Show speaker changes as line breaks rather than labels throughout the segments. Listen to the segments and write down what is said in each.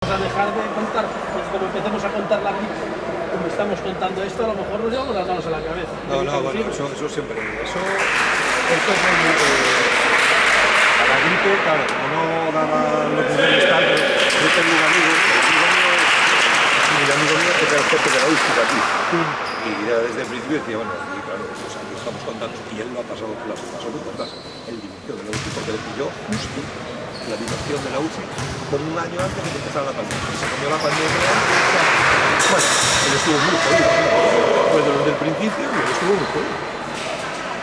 a dejar de contar, pues como empecemos a contar la gripe, como estamos contando esto, a lo mejor nos llevamos las manos a la cabeza.
No, bueno, eso siempre. Eso es muy. A la gripe, claro, como no daba los niveles tal, yo tengo un amigo mío que era el jefe de la UCI de aquí. Y ya desde el principio decía, bueno, y claro, pues aquí estamos contando, y él lo ha pasado, por todas. Él dimitió de la UCI porque le pilló justo la dirección de la UCI con un año antes de que empezara la pandemia. Se comió la pandemia. Bueno, él estuvo muy jodido. Fue desde el principio y él estuvo muy jodido.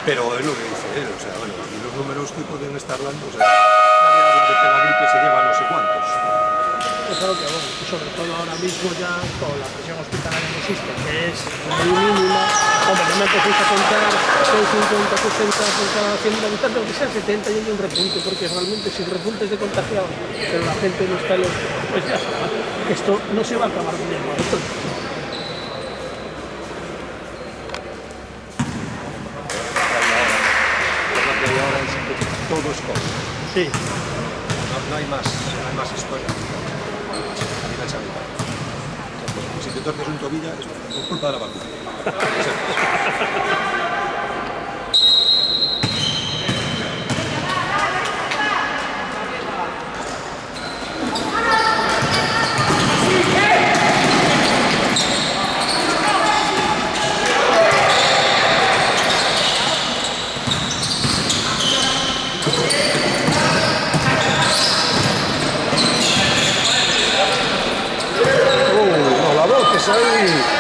Pero es lo que dice él, o sea, bueno, y los números que pueden estar dando, o sea, nadie habla de que la gripe se lleva no sé cuántos.
Pues algo que, bueno, sobre todo ahora mismo ya con la presión hospitalaria que existe, que es muy mínima, hombre, no me empecéis a contar con 50, 60 por cada 100.000 habitantes, aunque sea 70 y hay un repunte, porque realmente sin repuntes de contagiados, pero la gente no está en los... Pues ya está, esto no se va a acabar de igual.
Todo es COVID.
Sí.
No hay más historia. A nivel sanitario. Si te torces un tobillo es por culpa de la vacuna. No, la voz que sale.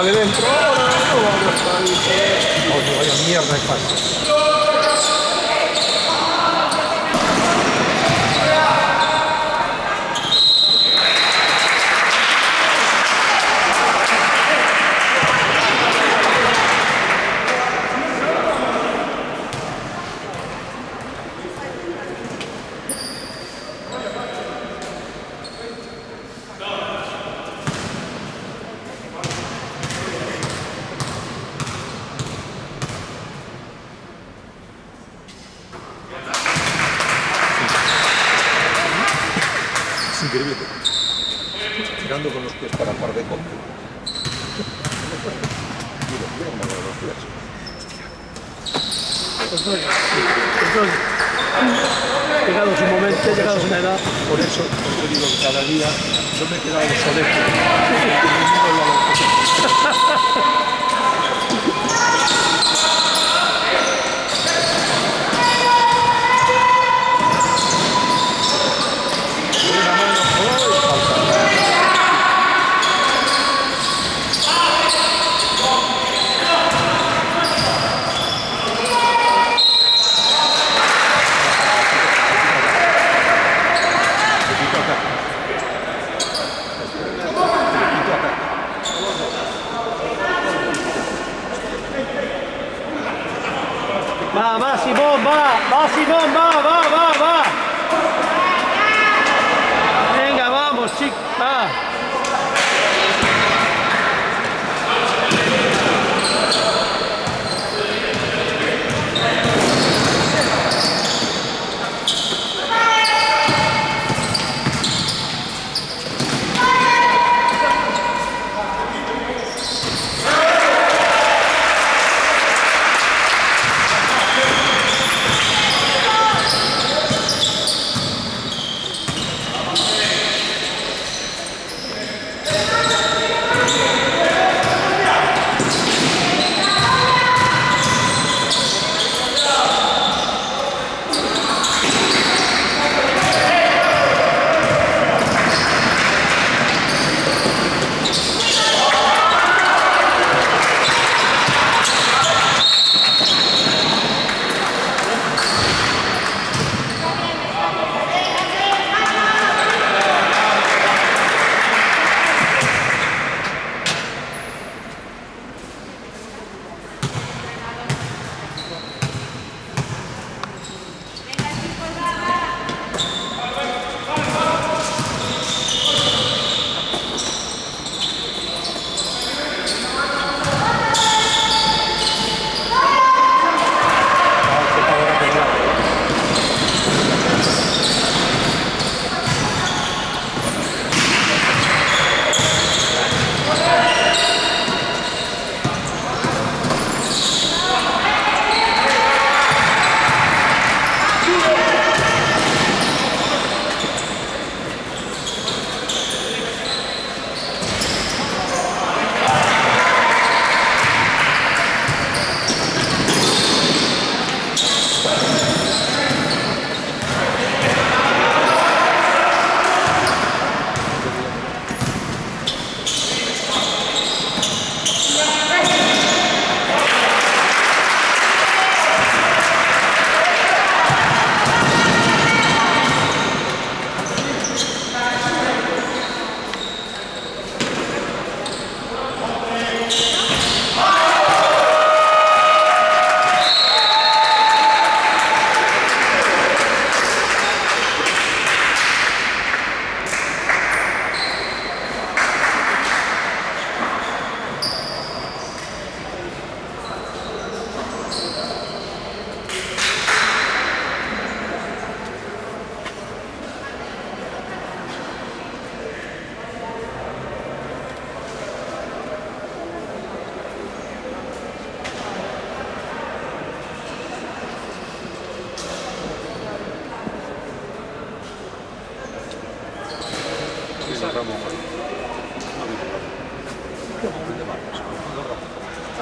de dentro, ahora no vamos a estar ahí.
Oye, vaya mierda de pasa. Es increíble. Tirando con los pies para par de coque. Mira, me los pies.
Entonces, llegados un momento, llegados a una edad.
Por eso te digo que cada día yo me he quedado obsoleto.
Va, Simón, va, Simón, va. Venga, vamos, chico, va.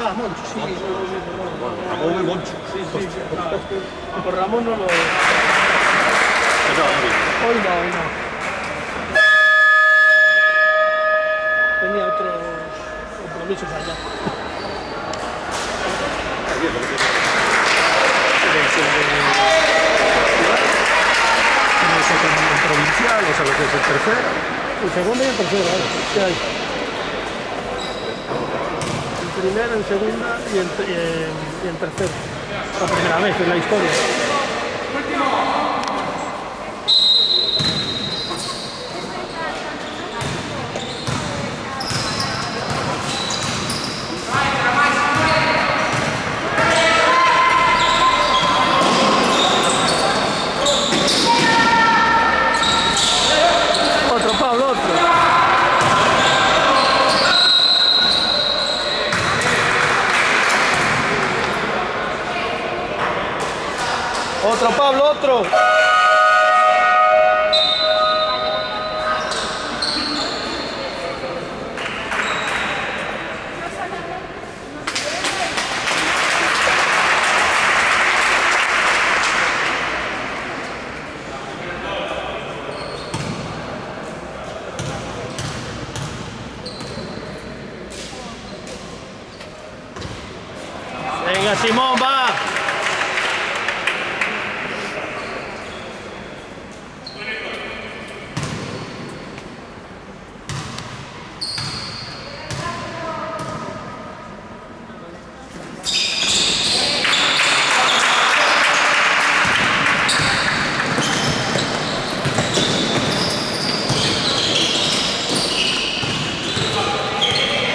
Ah, Moncho, sí.
Ramón y Moncho.
Sí, sí. Por Ramón no lo... Hoy no. Tenía otros compromisos. bichos allá.
Ahí es lo que tiene.
No sé cómo en provincial, o sea, lo que es el tercero.
El segundo y el tercero, ¿vale? ¿Qué hay? En primera, en segunda y en tercero. La primera vez en la historia. Otro, Pablo, otro. Otro, Pablo, otro. Venga, Simón, va.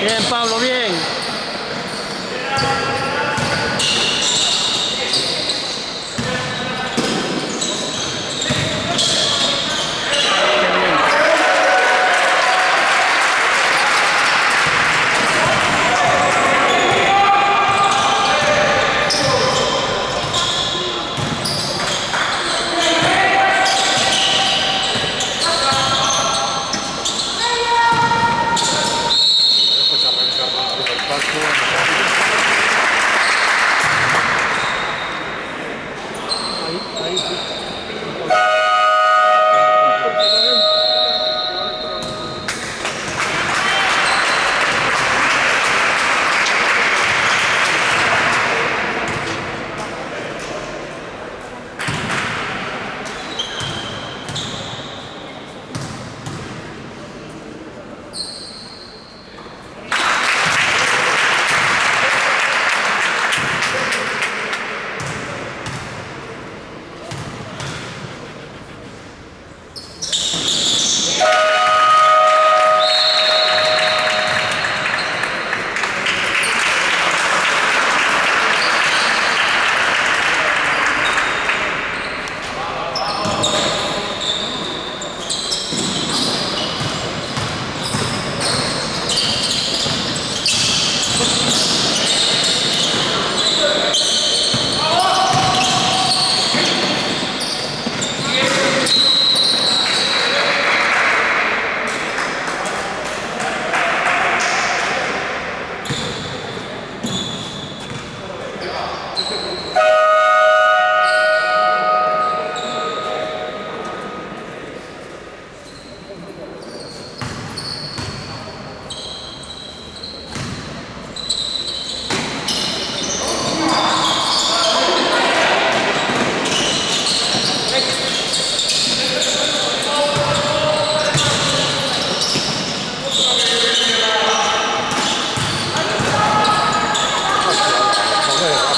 Bien, Pablo, bien.
Después arrancar con el primer paso.
Ahí, sí.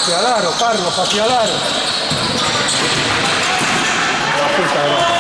Hacia el aro, Carlos, hacia el aro. La puta de la...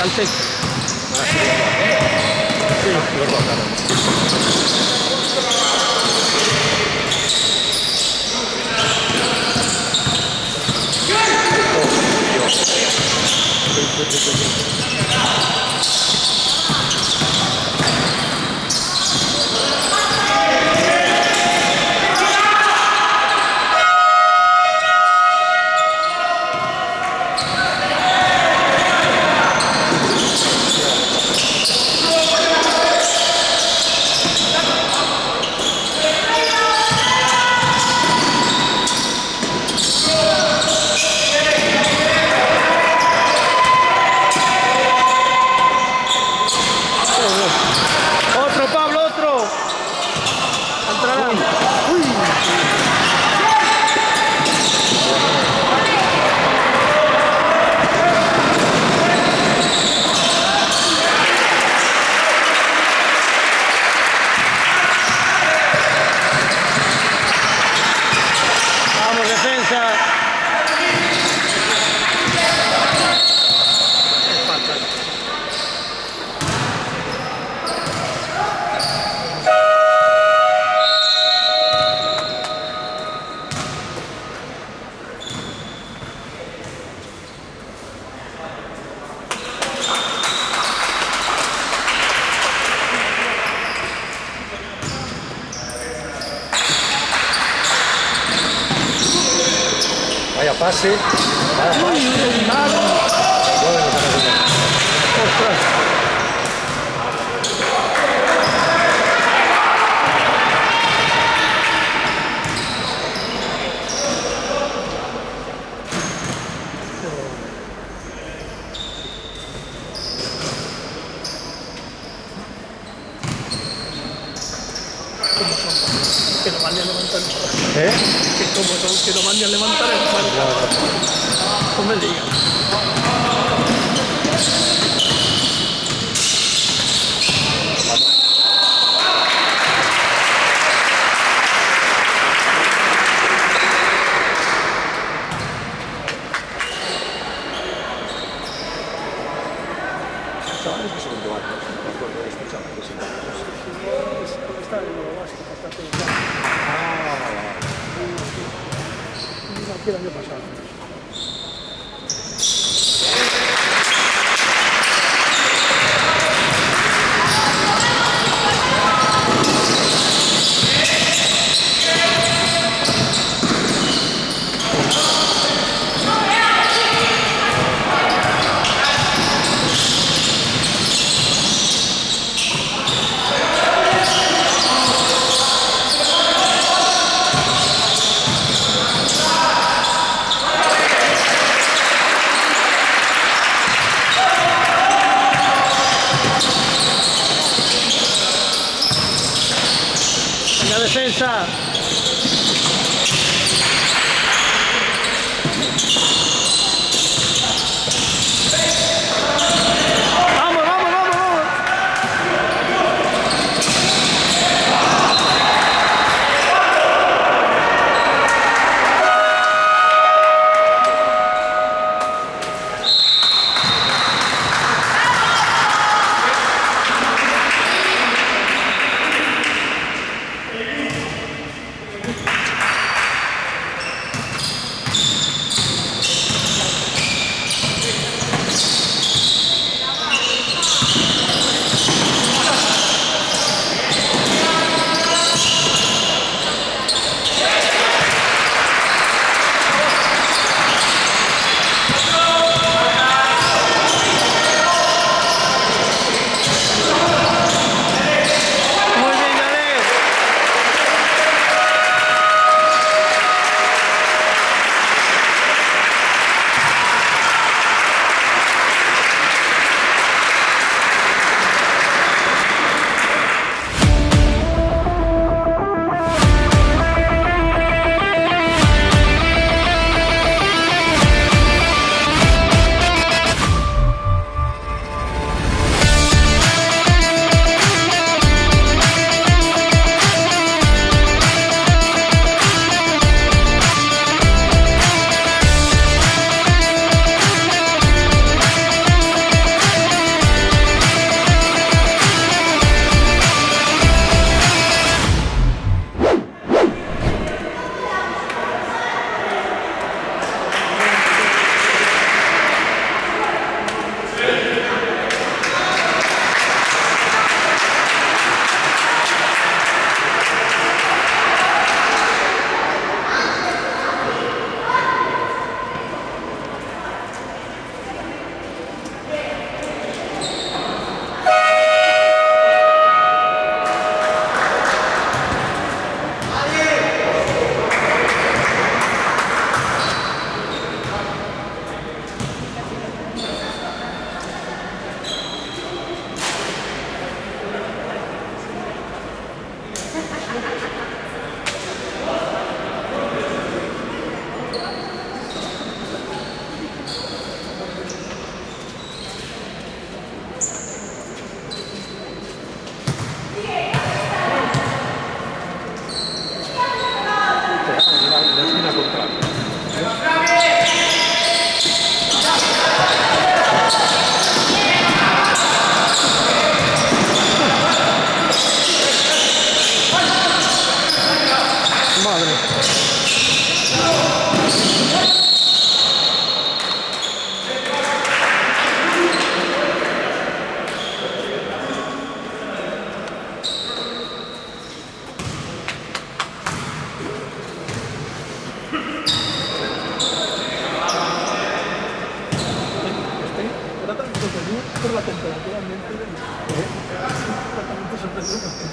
al techo.
Sí, lo claro.
Otro, Pablo, otro. Entrará. Uy. Vamos, defensa.
Vaya pase. Vaya pase. Bueno,
Ostras. Que lo mande a levantar.
¿Eh?
Que como son, que lo mande a levantar el mano. No me digas.
Chavales que son de barrio, me acuerdo de estos chavales.
Está de nuevo básico, está todo claro. Aquí el año pasado. La defensa. Vamos, vamos, vamos, vamos.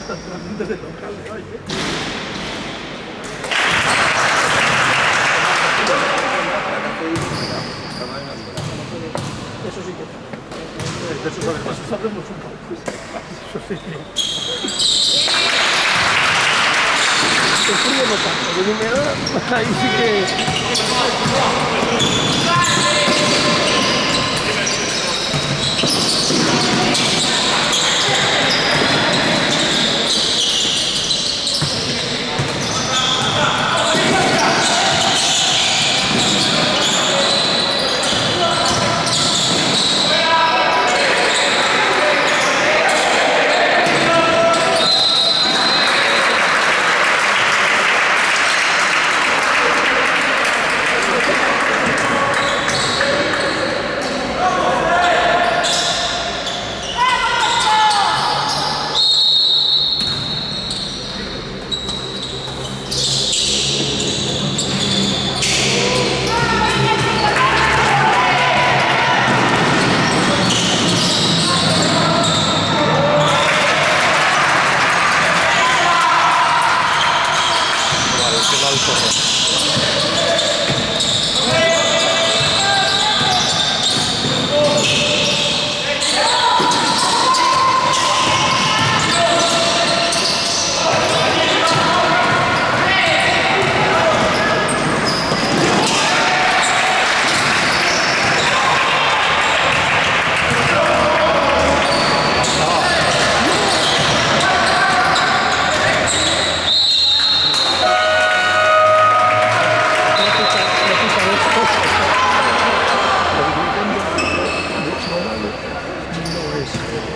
Antes del local de hoy, Eso sí que...
De eso sabes más.
Eso sabemos un poco. Eso sí que... El frío no tanto, de humedad, ahí sí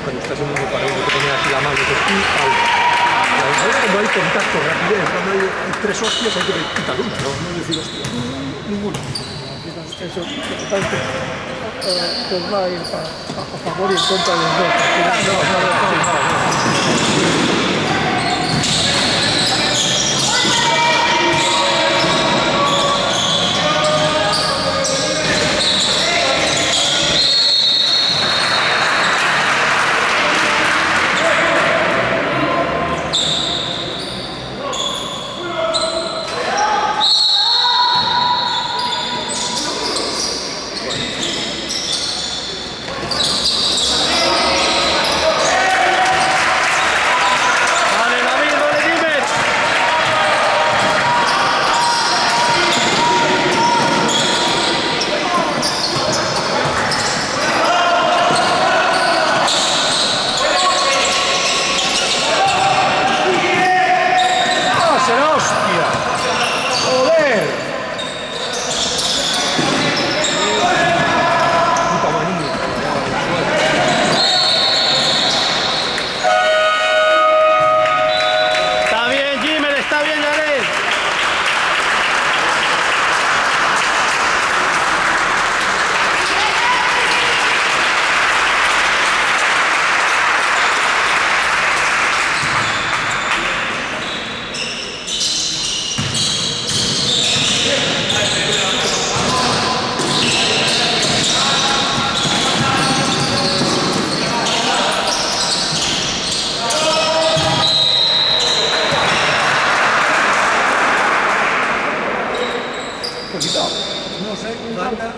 Cuando estás en un parado que te pone así la mano y cuando hay contacto, rapidez, cuando hay 3 hostias hay que quitar una, no decir hostia. Ninguna.
eso pues va a ir a favor y en contra de los dos.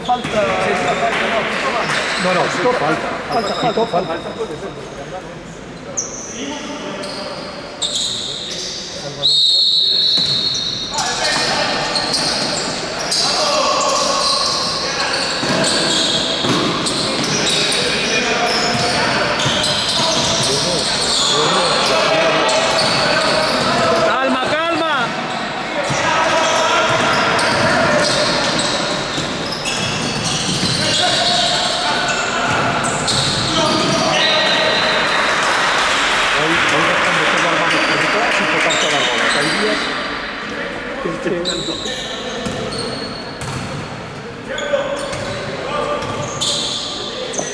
Falta.
No, falta.
Calma, calma.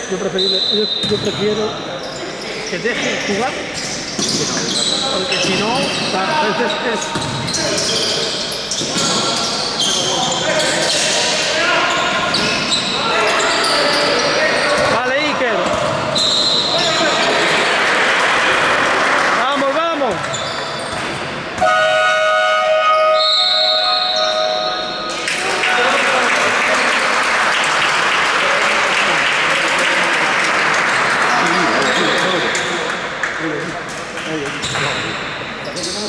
Yo prefiero que dejen jugar, porque si no, a veces es... Vale, Iker. Vamos, vamos.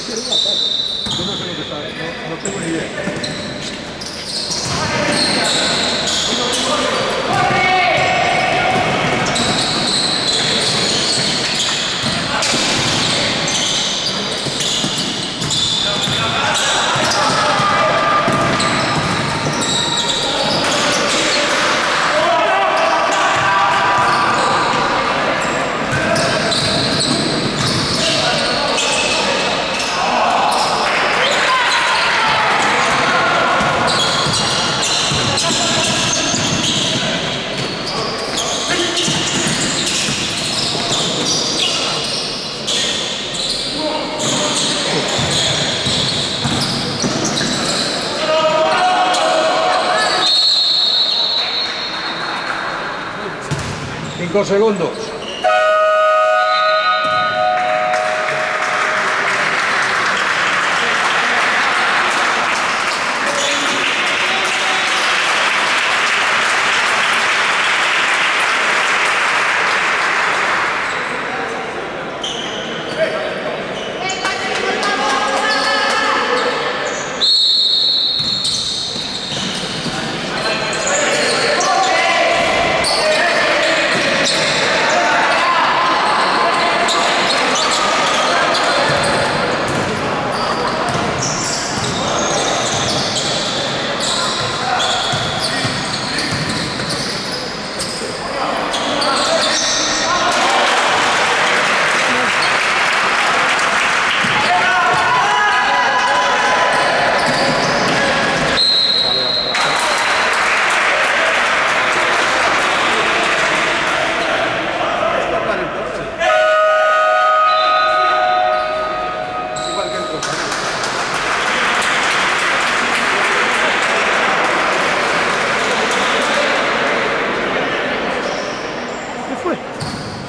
quiero un ataque. Yo no sé lo que está, no tengo ni idea. Cinco segundos.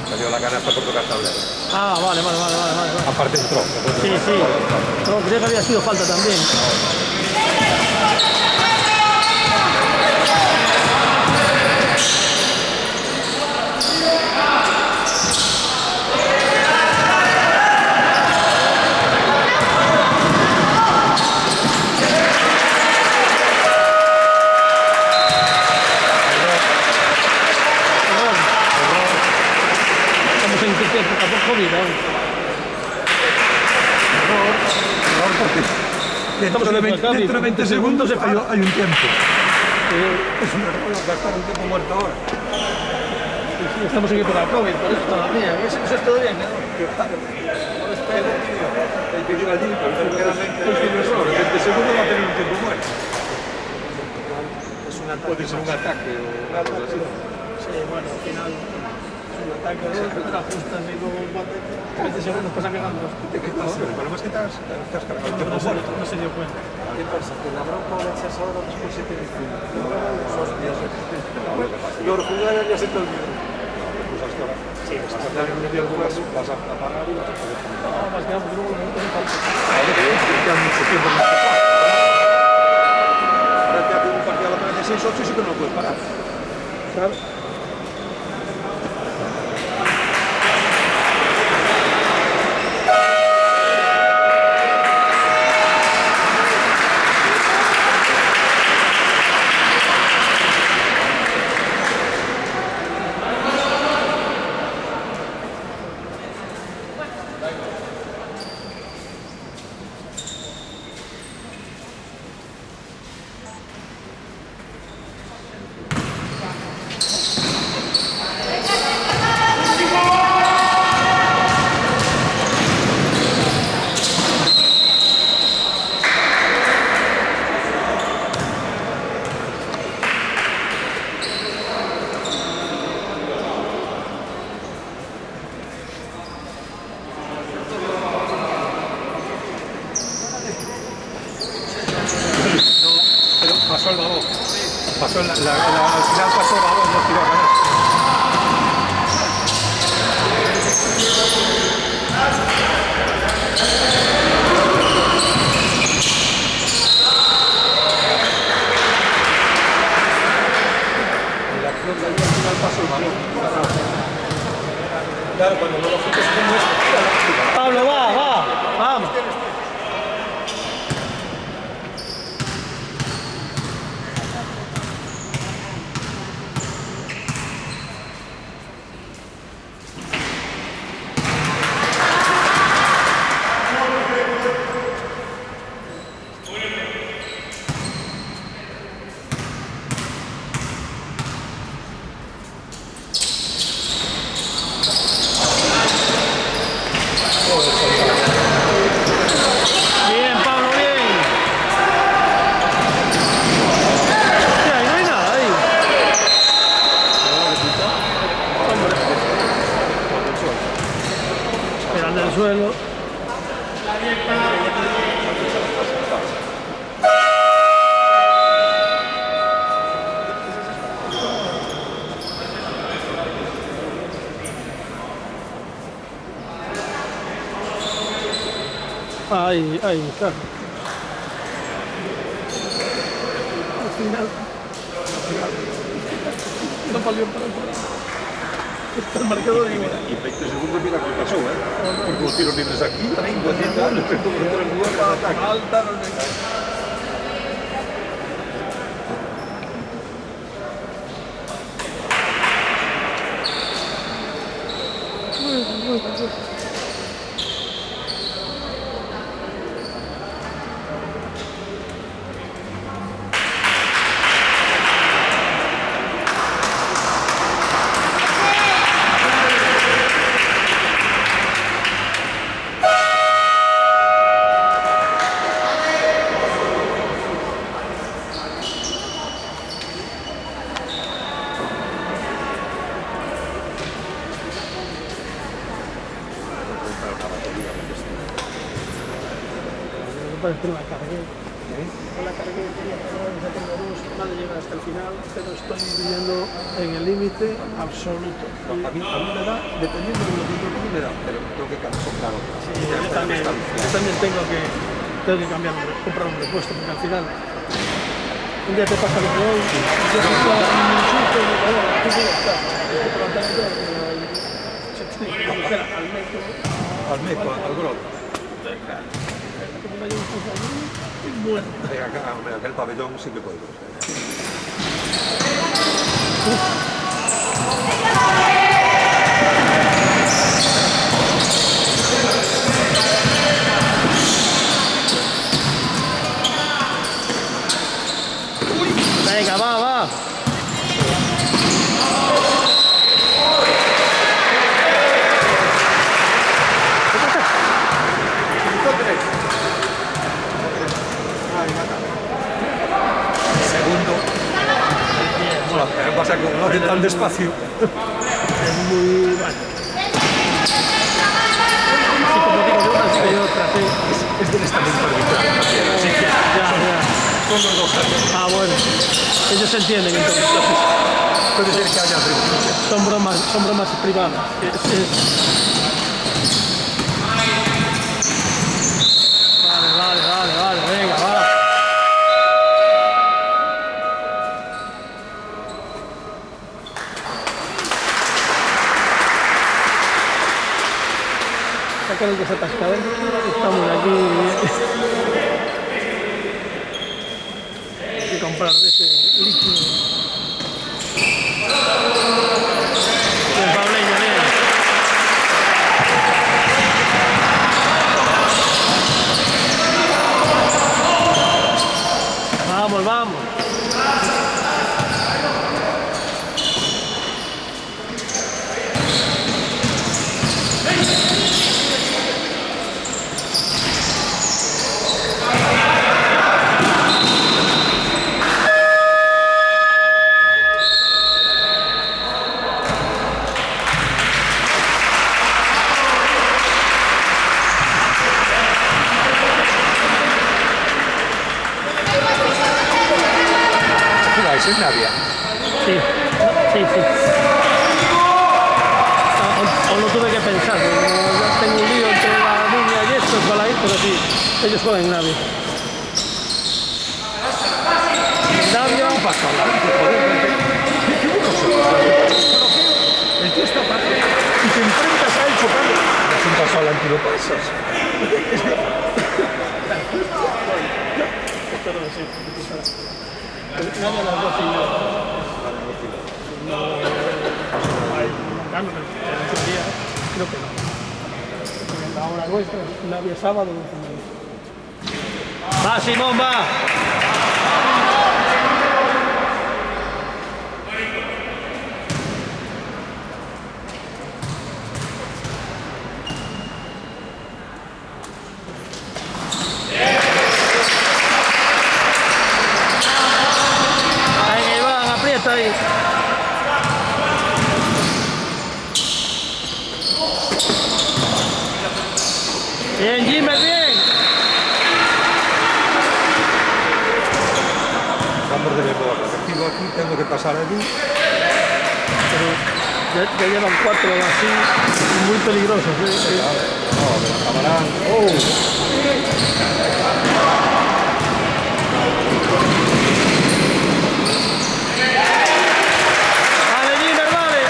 Salió la canasta por tocar tablero.
Ah, vale.
Aparte entró.
Sí. No, creía que había sido falta también. Estamos en que tampoco vida.
Error porque dentro de 20 segundos hay un tiempo. Es un error gastar un tiempo muerto ahora.
Sí, estamos en época COVID, por eso todavía. Eso es todo bien, ¿no?
Hay que ir allí, pero quedan 20 segundos. 20 segundos va a tener un tiempo muerto. Puede ser un ataque o una cosa así.
Sí, bueno, al final es un ataque, te ajustas y luego 20 segundos pasan cagando.
El problema es que te has cargado el tiempo muerto.
No se dio cuenta.
¿Qué pasa? Que la bronca la echas ahora después se te dice. Los jugadores ya se te olvidan.
Sí, vas a dar un tiempo más, vas a apagar y vas a poder poner.
No, más que nada, porque luego no te falta.
Quedan mucho tiempo más. Ahora te hace un partido otra vez de 6-8 y sí que no lo puedes parar.
¿Sabes?
Pero pasó el balón. Pasó al final pasó el balón, no tiró a ganar. En la acción de allí al final pasó el balón. Claro, cuando no lo fijes como esto, tira la tira.
Pablo, va, vamos. Ay, claro. Al final. No valió para el Está el marcador igual.
Y 20 segundos mira qué pasó, porque los tiros libres aquí, 30 años, pero el jugador para ataque.
Falta, no sé. Parece que la cargué. Con la cargué, ya tengo dos, vale llegar hasta el final, pero estoy viviendo en el límite absoluto.
A mí me da, dependiendo de lo que yo me da, pero tengo que comprar otra.
Sí, yo también tengo que cambiar, comprar un repuesto, porque al final un día te pasa lo que hoy, ya se está un susto y bueno, tú ya está. Se tiene que coger al metro.
Al meco, al grot.
Bueno.
Acá el pabellón sí que puedo.
Venga, va.
Segundo. Bueno, lo que pasa es que no hace tan despacio.
Es muy bueno. Sí, como digo, yo una sí que yo traté.
Es del estamento arbitrario. Así que
Ya.
son los dos años.
Ah, bueno. Ellos entienden entonces.
Puede ser que haya revolución.
Son bromas privadas. Vale, venga, va. Sacar el desatascador. Estamos aquí. Hay que comprar de ese líquido. El Pableño, bien. Vamos.
Es Navia.
Sí. Aún lo tuve que pensar, porque ya tengo un lío entre la niña y estos para ir, pero sí, ellos juegan en Navia. Navia.
Pasa adelante, joder. ¿Qué el tío está parado y te enfrentas a él chocando. Es un paso adelante y lo pasas.
Esto no lo sé. Nada, las 12 y media. Creo que no. La hora nuestra, Navia sábado. Va, Simón, va. Ahí van, aprieta ahí. Bien, Jimmy, bien.
salgo aquí, tengo que pasar allí.
Pero ya llevan 4 así, muy peligrosos.
No, me la acabarán.
¡Vale, Giner, vale!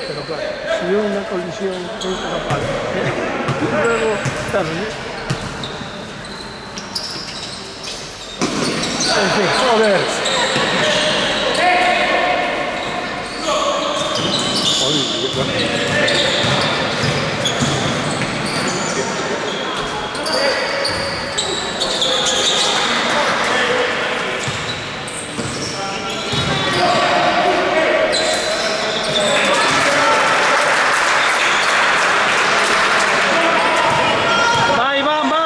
Pero claro, si una colisión es una falta. Luego, claro, en fin, joder. Va, Iván, va.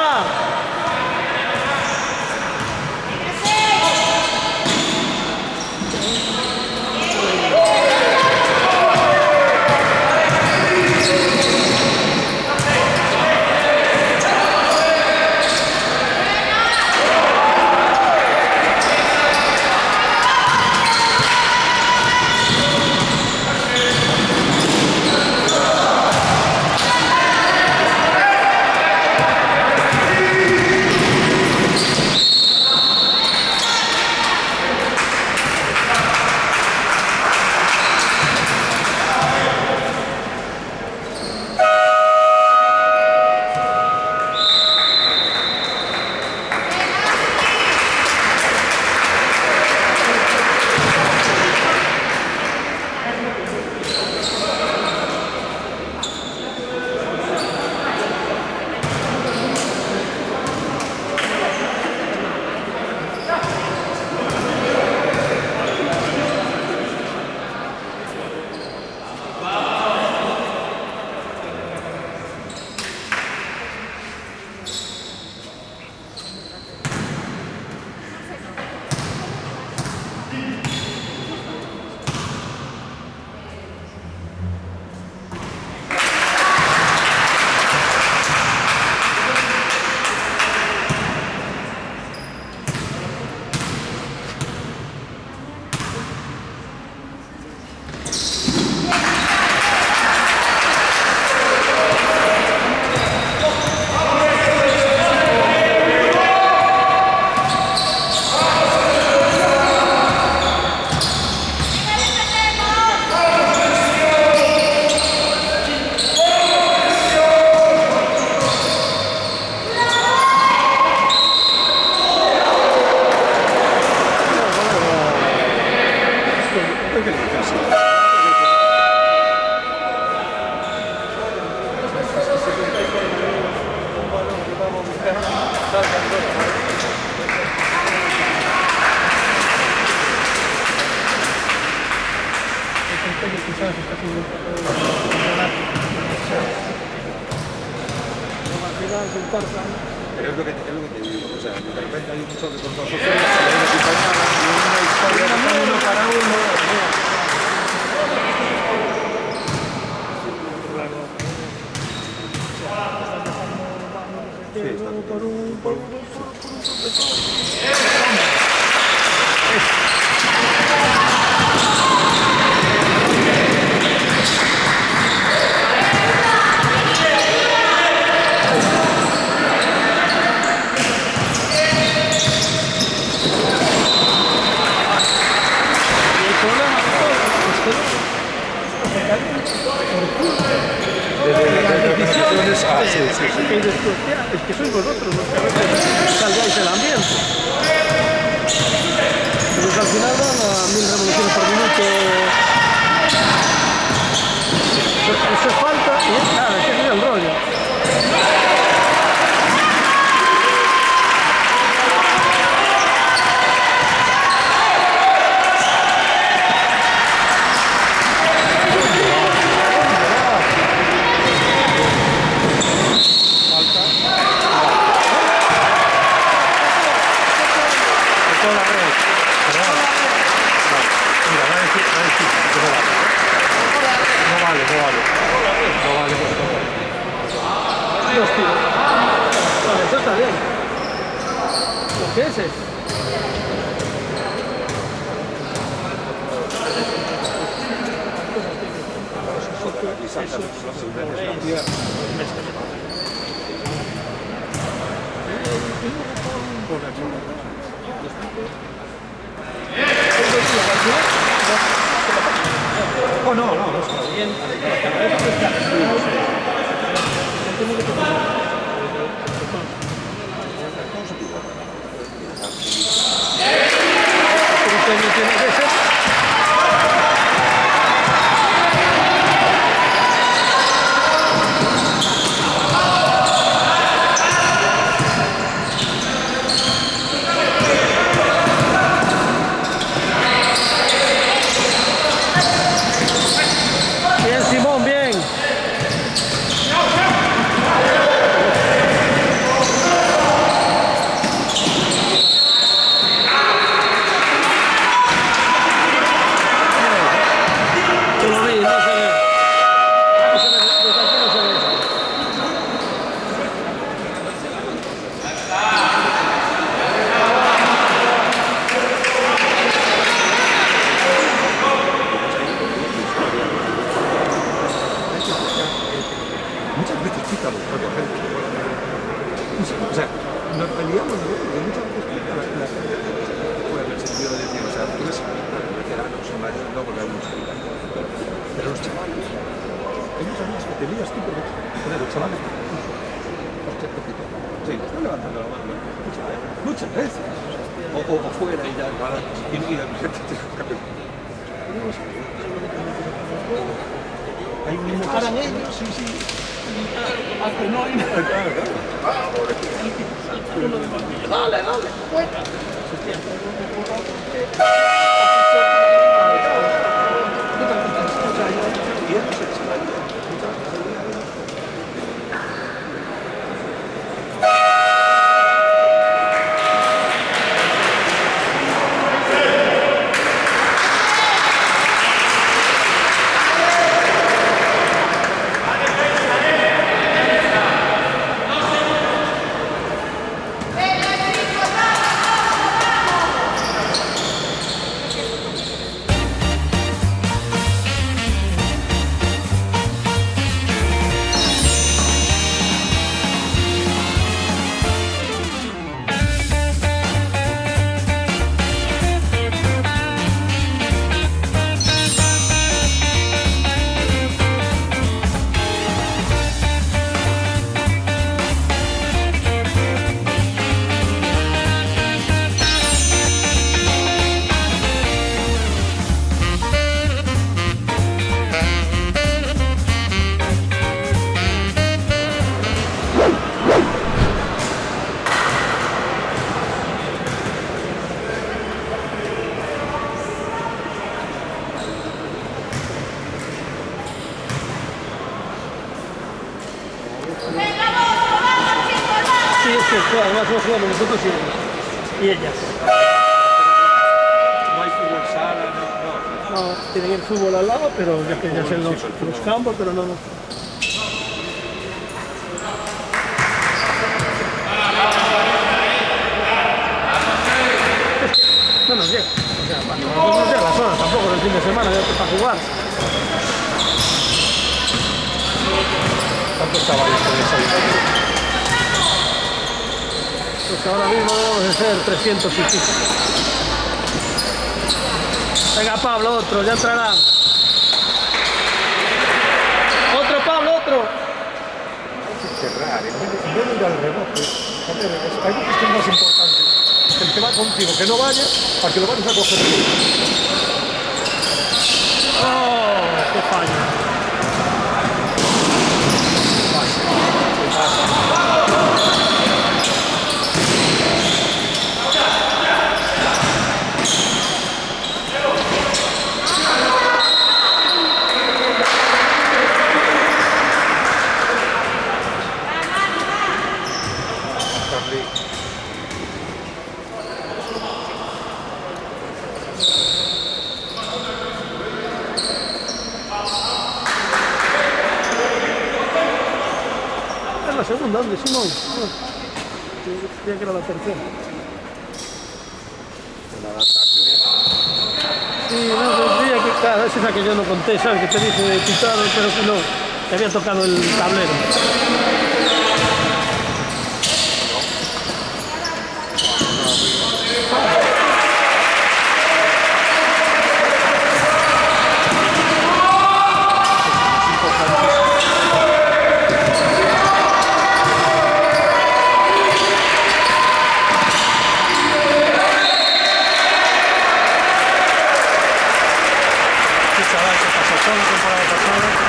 quizás está haciendo un poco de al final se entorcan.
Pero es lo que te digo, o sea, de repente hay un choque con dos socios y hay una compañera y una historia de uno para uno.
Es que sois vosotros los que a veces salváis el ambiente. Pero al final van a 1000 revoluciones por minuto. Eso es falta y claro, es que es el rollo. Vale, eso está bien. ¿Qué es eso?
Oh, no, está bien.
Bien, Simón, bien. Yo lo vi, no se ve. No se ve, desde aquí no se ve.
Muchas veces quita los propios gente. O sea, nos peleamos porque muchas veces quita la gente.
Pues en el sentido de decir, o sea, tú ves veteranos o mayores, no porque hay muchos veteranos. Pero los chavales, hay muchas veces que te lías tú porque los chavales, hostia, qué pito. Sí, te están levantando la mano. Muchas veces. O fuera y ya, y mira, te cambio.
Ahí mismo paran ellos, sí, sí. Ah, que no hay nada. Dale, dale, fuera. Sí, es que además no jugamos nosotros y ellas.
No hay fútbol sala,
No, tienen el fútbol al lado, pero ya que ya son los campos, pero no. nos llega. O sea, para nosotros nos llega las horas, tampoco el fin de semana, ya para jugar.
¿Cuántos chavales tenéis ahí?
Pues ahora mismo debemos de ser 300 y pico. Venga Pablo, otro, ya entrarán. Otro Pablo, otro.
Cerrar, en vez de ir al rebote, hay veces que es más importante el que va contigo que no vaya para que lo vayas a coger tú.
¡Oh! ¡Qué fallo! Es la segunda, ¿dónde? Simón. Creía que era la tercera. Sí, no, decía que claro, es esa que yo no conté, ¿sabes? Que te dije de pitado, pero que no, que había tocado el tablero.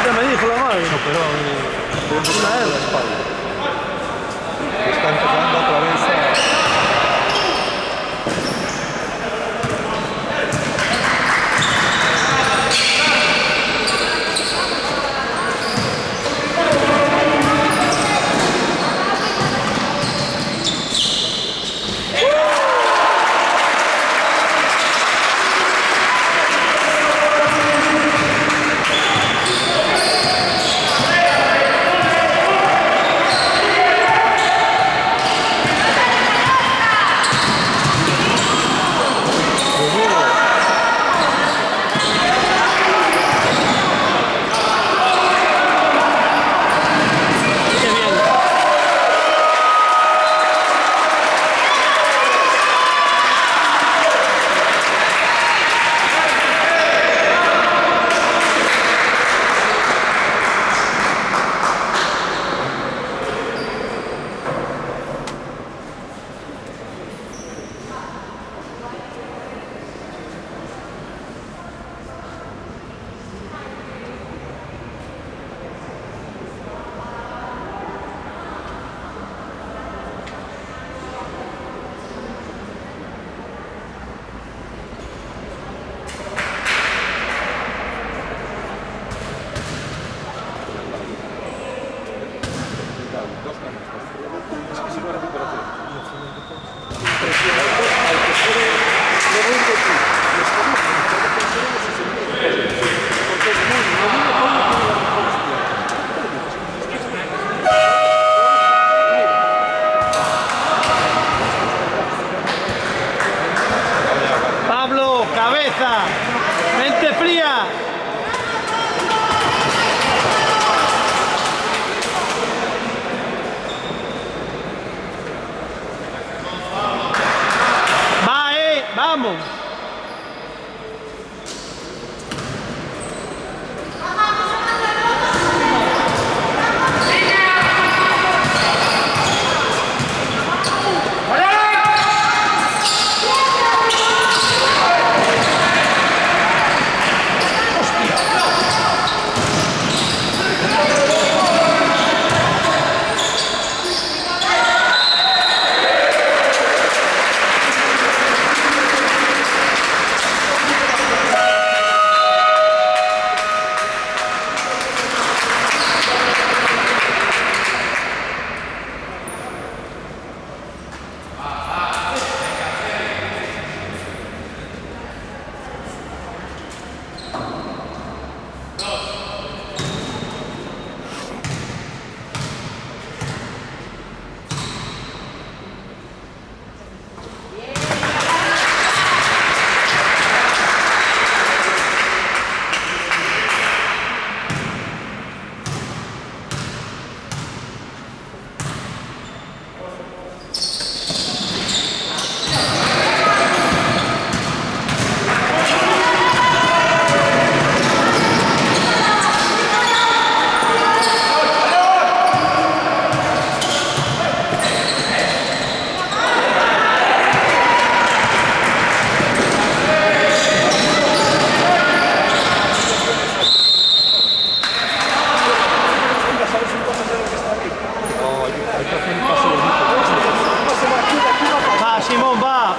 Ya me dijo la madre.
No, pero
Una
la espalda. Está empezando otra vez a... Qué bien. Pablo, cabeza, mente fría. Va, vamos.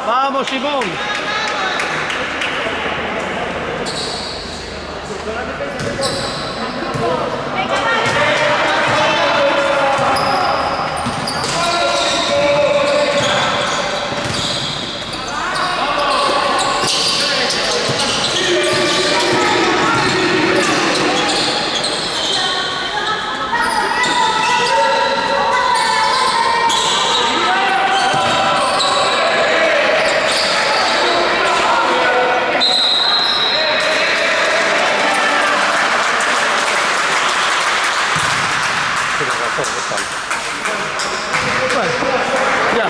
Vamos, Simón. Bueno, ya,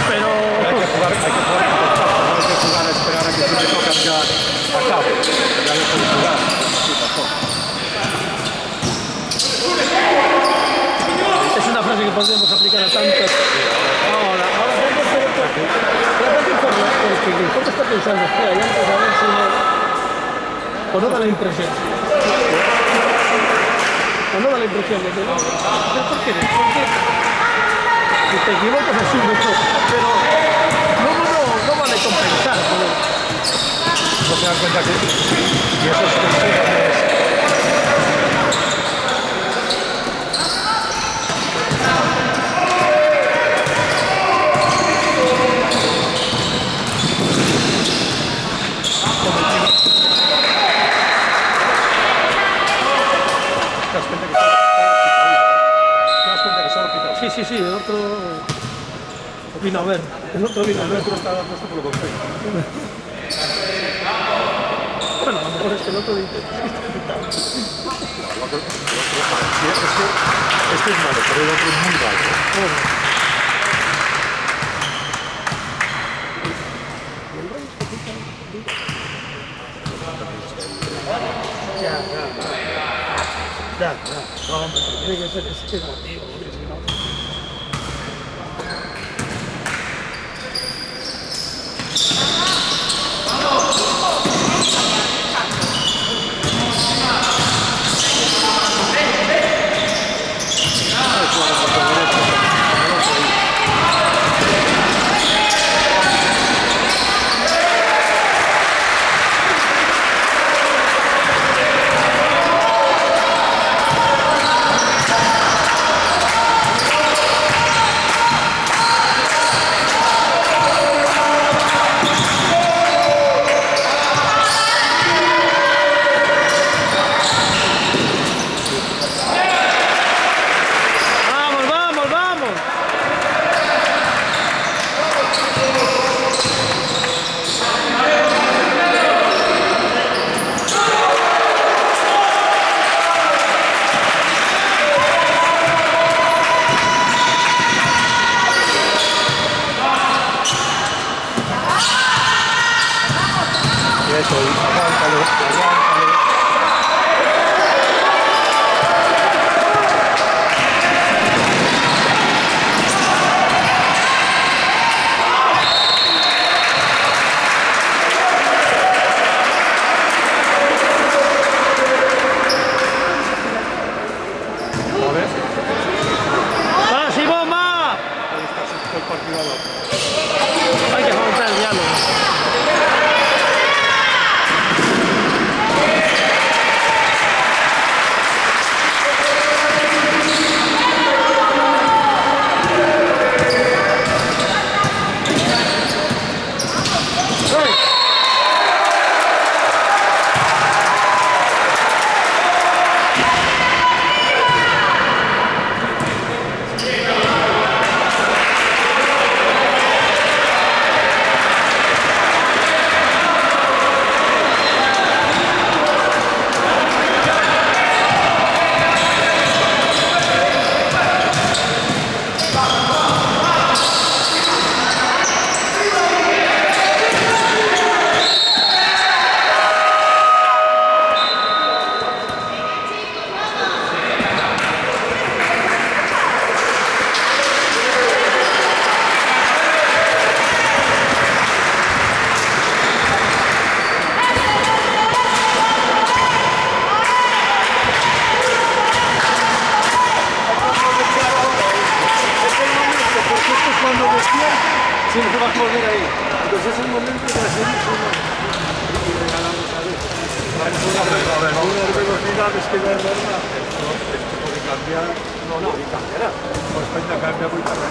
pero
Hay que jugar con contacto, no hay que jugar a esperar a que si te tocan ya acabe. Ya no puedes jugar, así pasó.
es una frase que podemos aplicar a tantas. Ahora ¿cómo está pensando? Espera, ya vamos a ver si no... O no da la impresión. O no da la impresión de que no. ¿Por qué? Porque si te equivocas es un mucho, pero no vale compensar.
No se dan cuenta que y eso es ¿te das cuenta que solo ¿te das cuenta que solo quita?
Sí, el otro vino a ver. El otro vino a
El
ver.
otro estaba puesto por lo contrario.
Bueno, a lo mejor es que el otro dice.
Este es malo, pero el otro es muy malo.
Ya. No, hombre, tiene que ser ese motivo, porque si no.
Eso, aguántalo.
¡Va, Simón, va!
Ahí está, se fue el partido al otro.
Hay que fomentar el diálogo.
Sí, nos vas a volver ahí. Entonces es el momento de hacer uno y regalamos a veces. Unas velocidades que no es normal.
Esto puede cambiar.
No, y cambiará.
Pues España cambia muy tarde.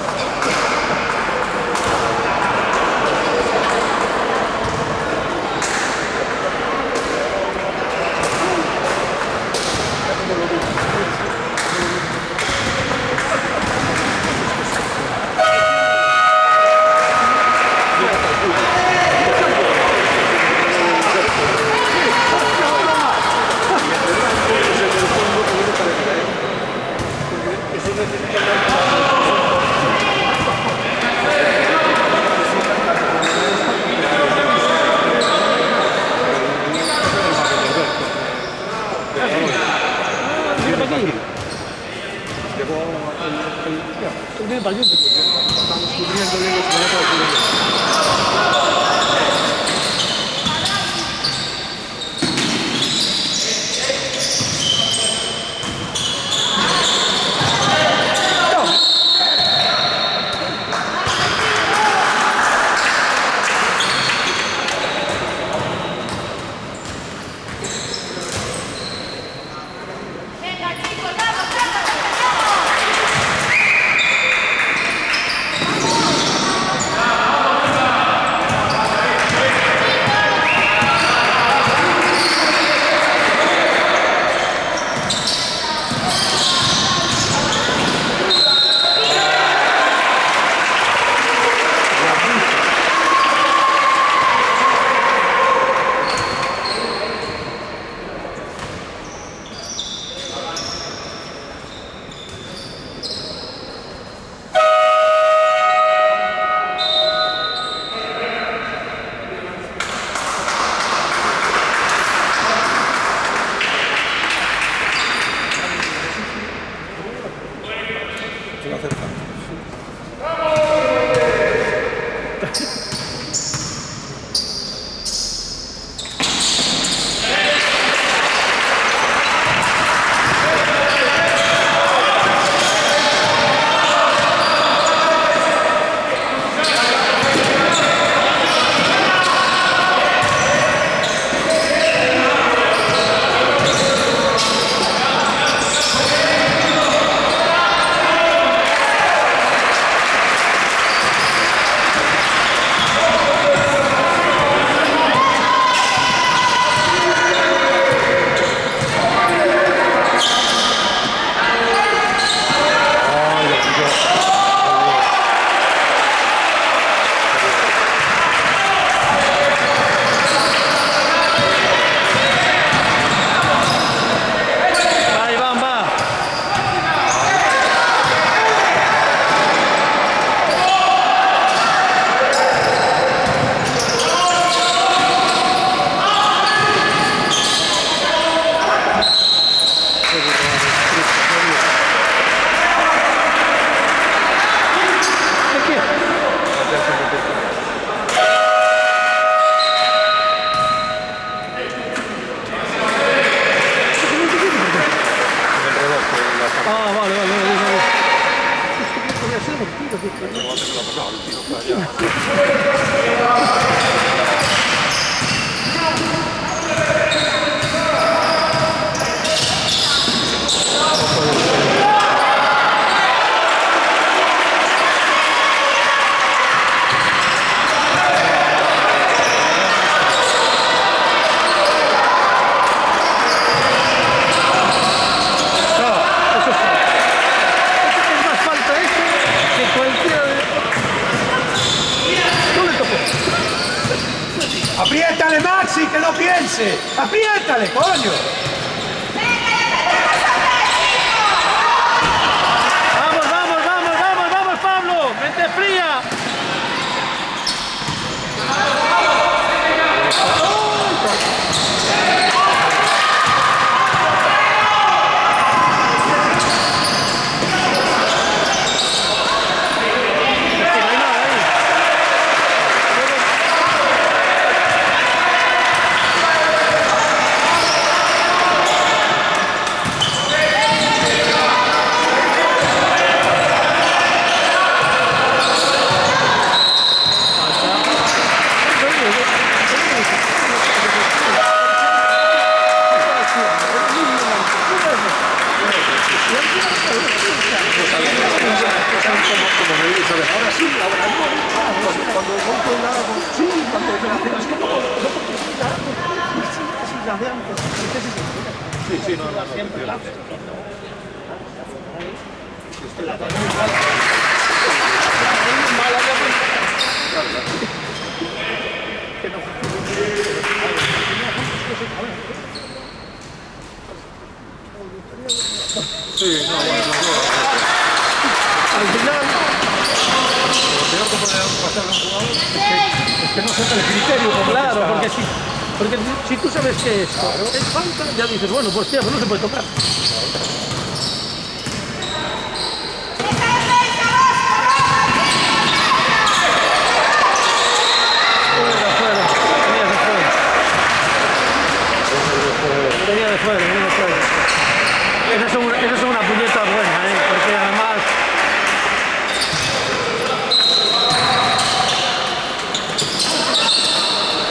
Estamos cubriendo bien los boletos.
Lo aceptamos. ¡Apriétale, Maxi, que no piense! ¡Apriétale, coño!
¡Vamos, vamos, vamos, vamos, vamos, Pablo! ¡Mente fría! Sí, cuando me hacen, es como si la de antes.
Sí, no,
Siempre la haces.
Sí, no, bueno,
Al final,
lo peor que puede pasar a un jugador es que no sepa el criterio.
claro, porque si tú sabes que esto es falta, ya dices, bueno, pues tío, pues no se puede tocar. Venía de fuera. Esa es una puñeta buena, porque además...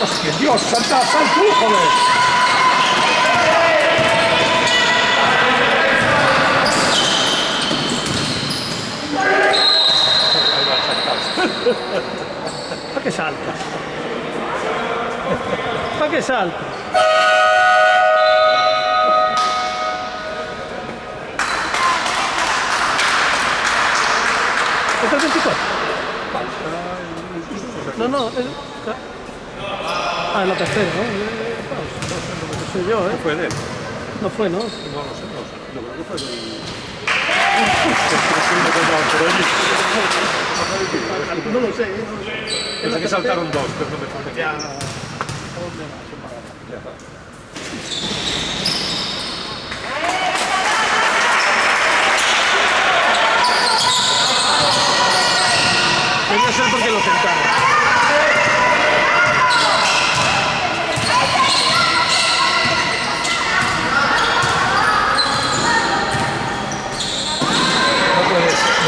¡Hostia, Dios! ¡Salta, sal tú, joder!
¿Para qué saltas? ¿Para qué saltas? ¿Es el 24? No, es la tercera, ¿no? No sé yo,
Fue de él.
No fue, ¿no?
No lo sé. Yo creo que fue del...
No lo sé,
Pensé que saltaron dos, pero no me parece.
Ya. Debe ser porque lo sentaron.
No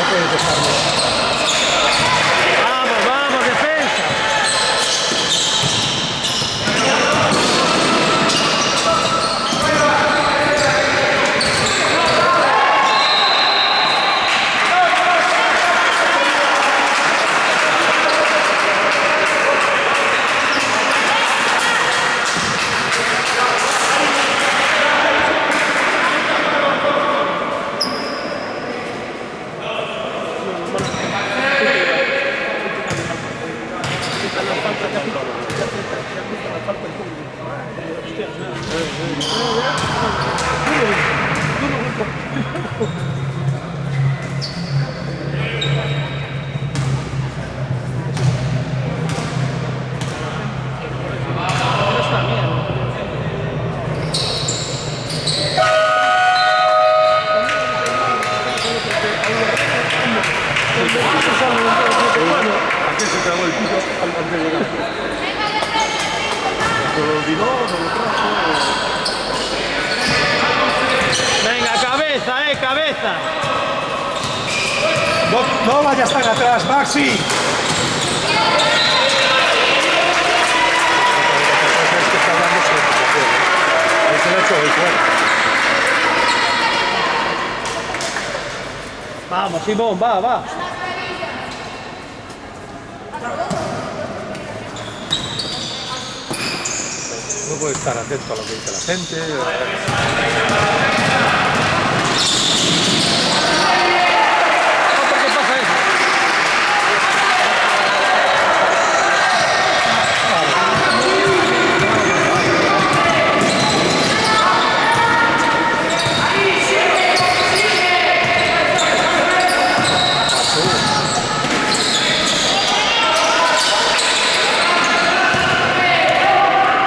puedes dejarlo.
Vamos, defensa.
Aquí se tragó el pico antes de llegar. Se lo olvidó, se lo trajo.
Venga, cabeza.
No vayas tan atrás, Maxi.
Es que está hablando siempre. Es el hecho del cuerpo.
Vamos, Simón, va.
No puede estar atento a lo que dice la gente.
¿Por qué pasa eso?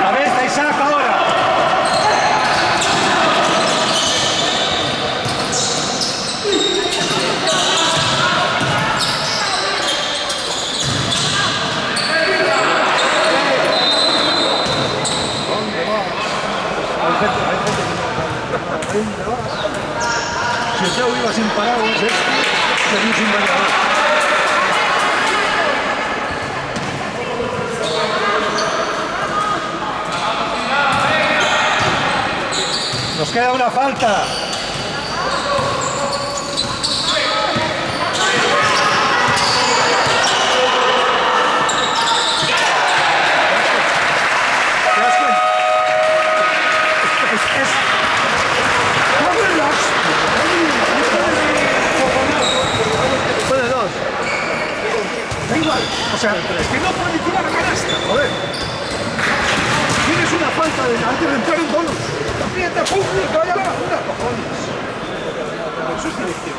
Cabeza y saca ahora. Si el Teo iba sin paraguas, sería sin bañador. Nos queda una falta. sea, es que no puede tirar a canasta, joder. Tienes una falta de antes de entrar en bonus. Aprieta, pum, que vaya a la basura, cojones. Eso es dirección.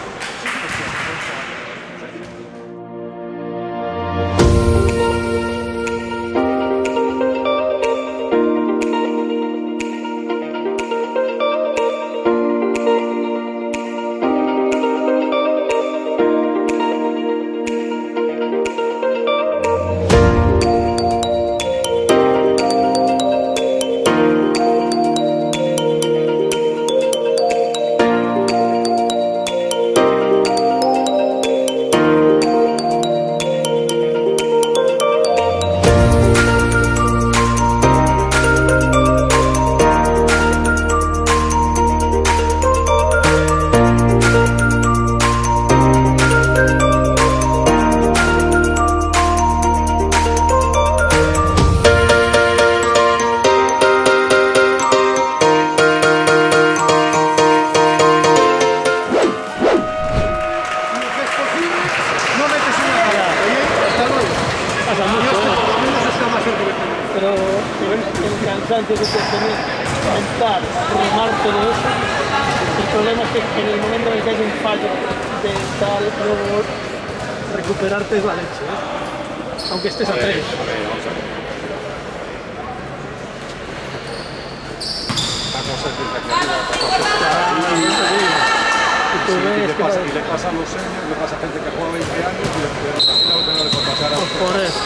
Pero el cansancio que te tenés mental, remar todo eso, el problema es que en el momento en el que hay un fallo de tal, luego recuperarte es la leche, ¿eh? Aunque estés a 3.
Y le pasa a los años, le pasa a gente que juega 20 años y lo que no le puede pasar a
Por eso.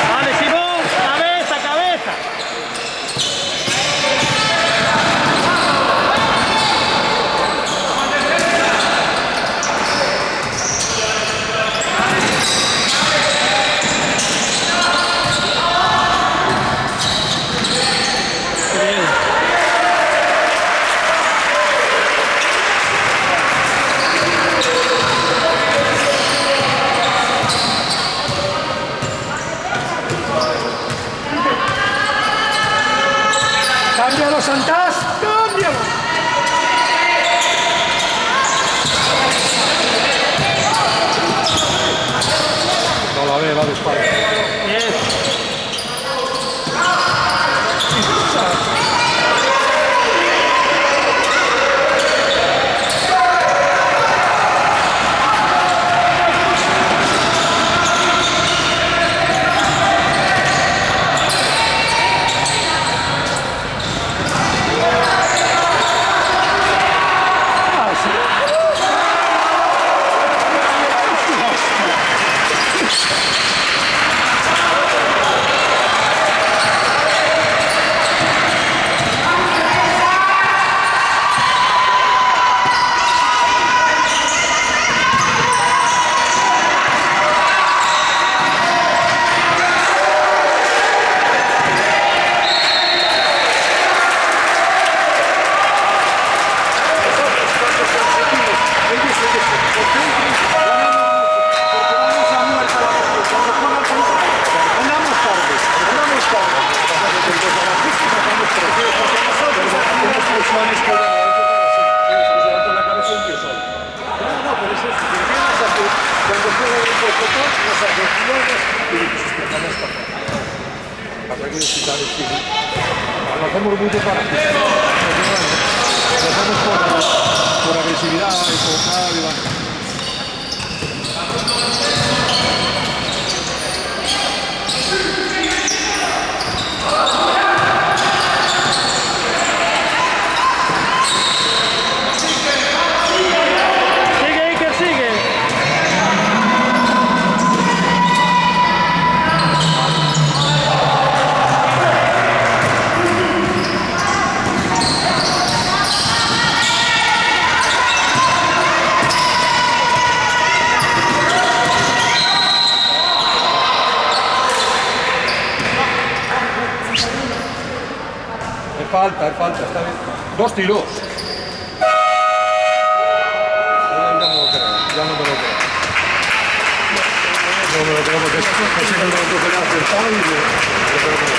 Vale, Simón, cabeza, cabeza.
¡Cámbialo, Santás! ¡Cámbialo!
No la ve, va de espalda. Lo hacemos mucho para que lo hacemos por agresividad y por tal y va. Es falta, está bien. 2 tiros. Ya no me lo creo. No me lo creo porque es que no lo puede acertar y yo creo que no.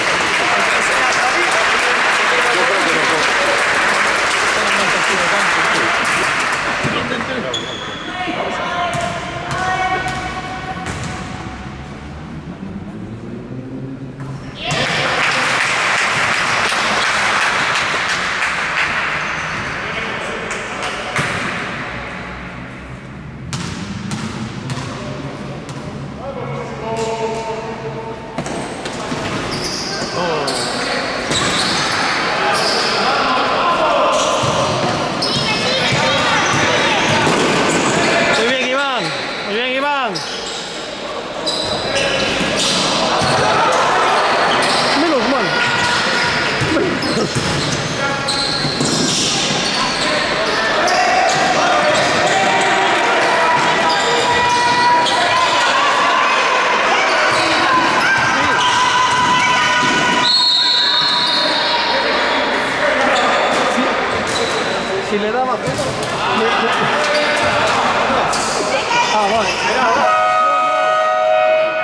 vale.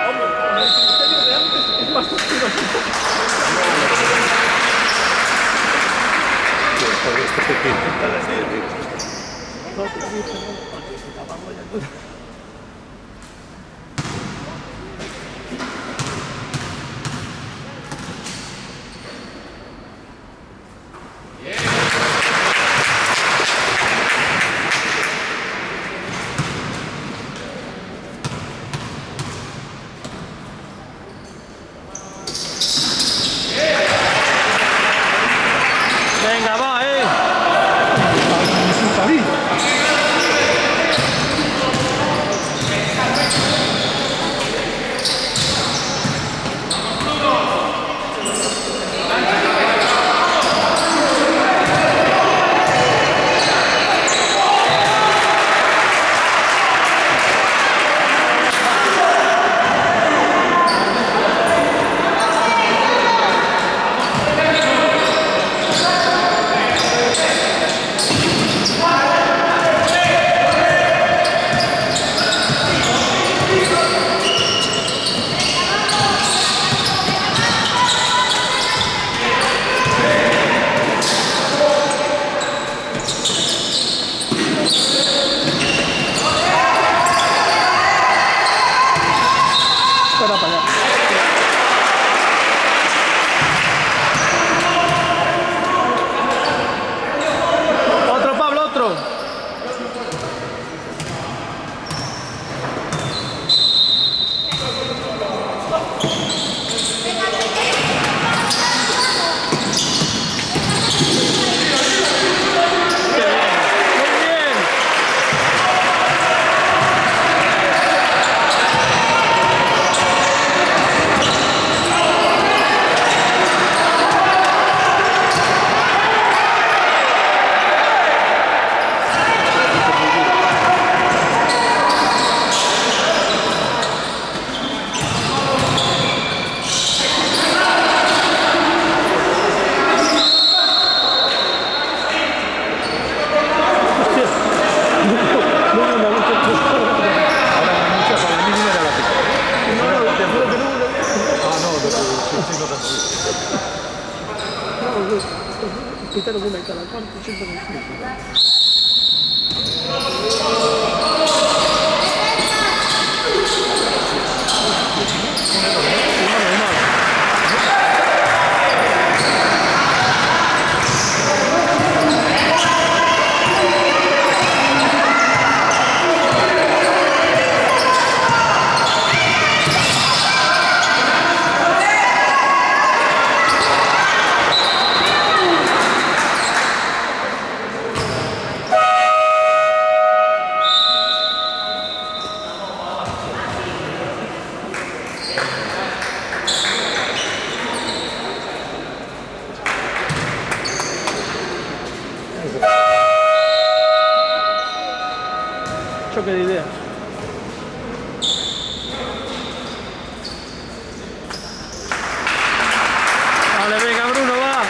Hombre, con el criterio de antes es más fácil.
Esto se pinta las 10.
Venga, va, Espera para allá. Otro, Pablo, otro. Qué bien. Muy bien. Quítalo una en cada parte, siempre lo mismo. Choque de ideas. Vale, venga, Bruno, va.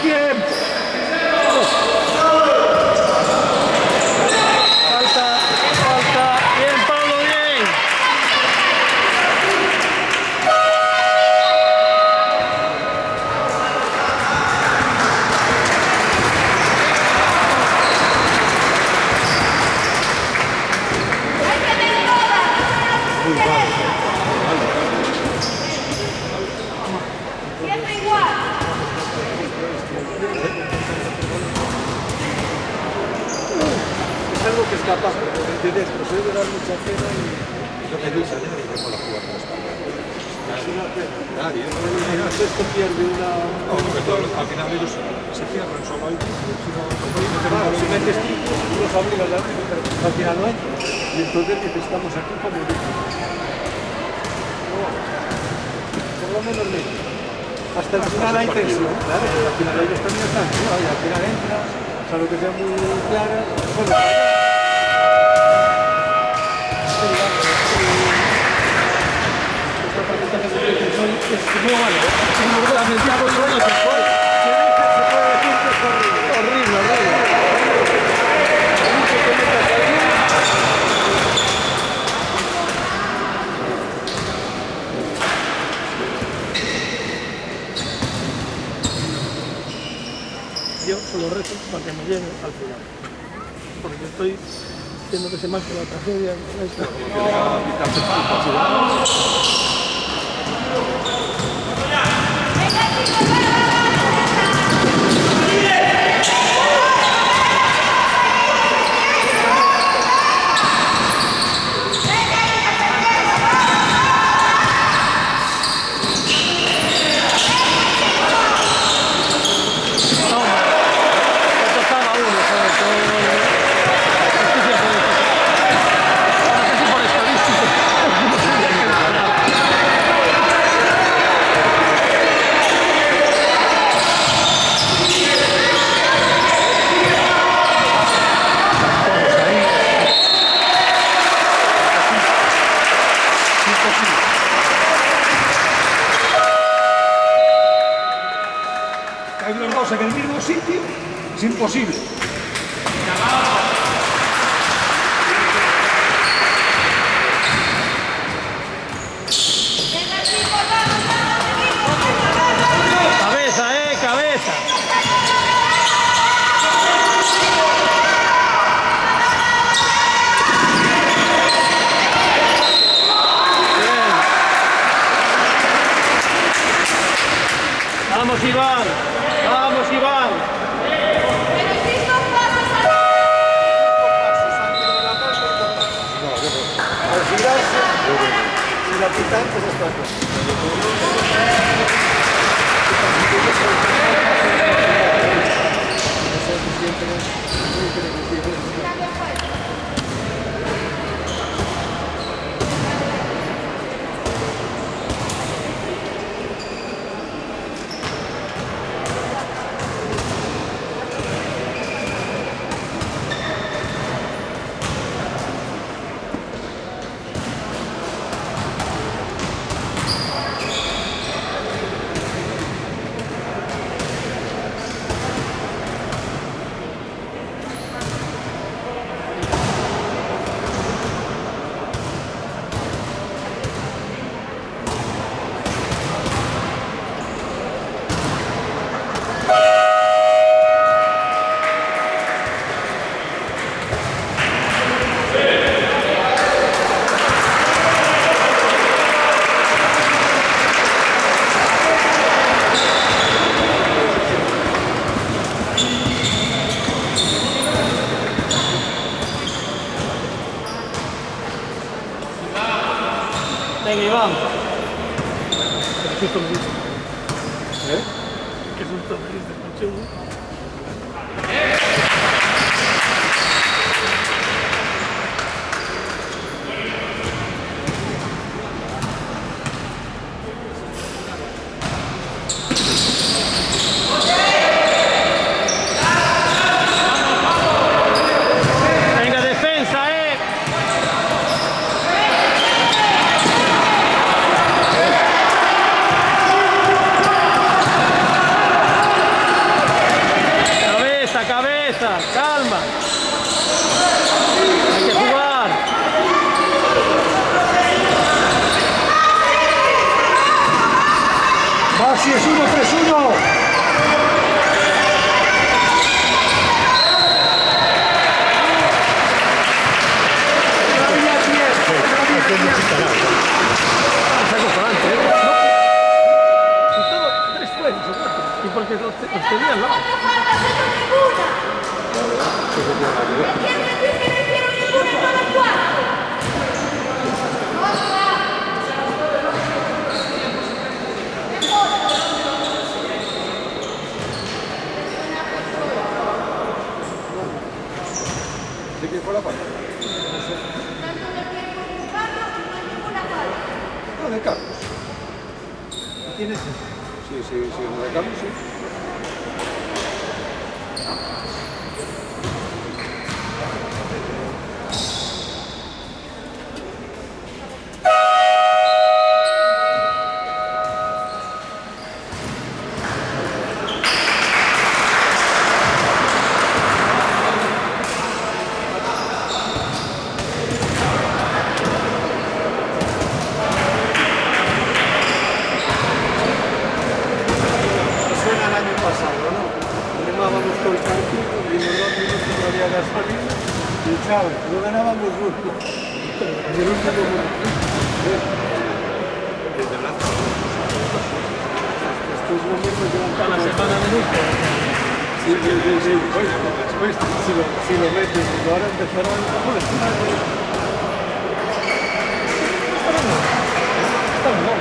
tiempo.
Falta. Bien, Pablo, bien.
Siempre igual.
Es algo que escapa de dentro, se debe dar mucha pena y
Lo que dice, que con la jugada de España.
es una pena.
Nadie.
Esto pierde una...
No, porque al final ellos se cierran solo ahí.
Claro, si metes tipos, tú los obligas a abrir, pero al final no entra. Y entonces dices, estamos aquí como dicen. No, por lo menos mira. Hasta el final hay tensión, claro, pero al final ellos también están, ¿no? Y al final entra, salvo que sea muy clara, bueno,
Es muy malo. Lamentable, bueno, se puede decir que es horrible. Yo solo rezo para que me llegue al final. Porque estoy viendo que se marcha la tragedia.
Caen los dos en el mismo sitio, es imposible.
Cabeza. Vamos, Iván.
al girarse, si la quitan, pues está aquí.
Venga, Iván. Qué susto me diste. Qué susto me diste, coche. Venga, defensa, cabeza, calma. Hay que jugar.
Va, si es 1-3-1.
Saco para adelante, ¿eh? No. Y todo, 3 fueros o 4. Y porque los tenía al lado.
¿De quién fue la falta? No, de Carlos.
¿Quién es?
Sí, no de Carlos, sí.
Suena el año pasado, ¿no? Remábamos todo el partido y en los 2 minutos no había gasolina y chao, no ganábamos uno. En el último minuto. Estos momentos llevan
Para la semana de luto.
Sí. Pues, si lo metes, ahora empezará
Está bien.